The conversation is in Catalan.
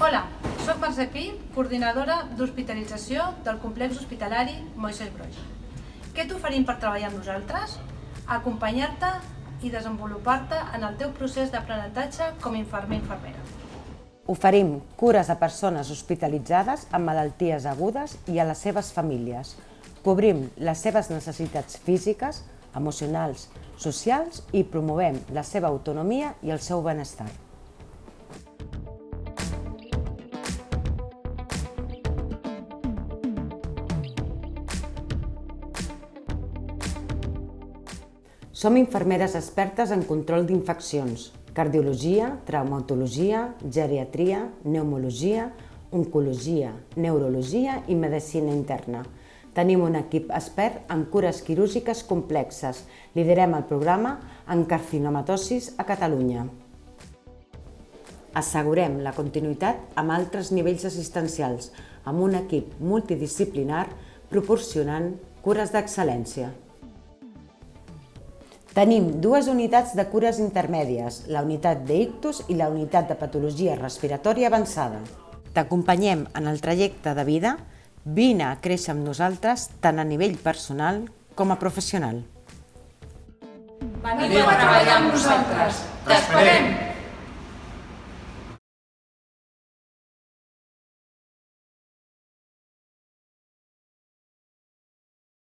Hola, soc Mercè Pi, coordinadora d'hospitalització del complex hospitalari Moisès Broggi. Què t'oferim per treballar amb nosaltres? Acompanyar-te i desenvolupar-te en el teu procés d'aprenentatge com a infermer-infermera. Oferim cures a persones hospitalitzades amb malalties agudes i a les seves famílies. Cobrim les seves necessitats físiques, emocionals, socials i promovem la seva autonomia i el seu benestar. Som infermeres expertes en control d'infeccions, cardiologia, traumatologia, geriatria, pneumologia, oncologia, neurologia i medicina interna. Tenim un equip expert en cures quirúrgiques complexes. Liderem el programa en carcinomatosis a Catalunya. Assegurem la continuïtat amb altres nivells assistencials, amb un equip multidisciplinar proporcionant cures d'excel·lència. Tenim dues unitats de cures intermèdies, la unitat d'ictus i la unitat de patologia respiratòria avançada. T'acompanyem en el trajecte de vida. Vine a créixer amb nosaltres tant a nivell personal com a professional. Veniu a treballar amb nosaltres. T'esperem!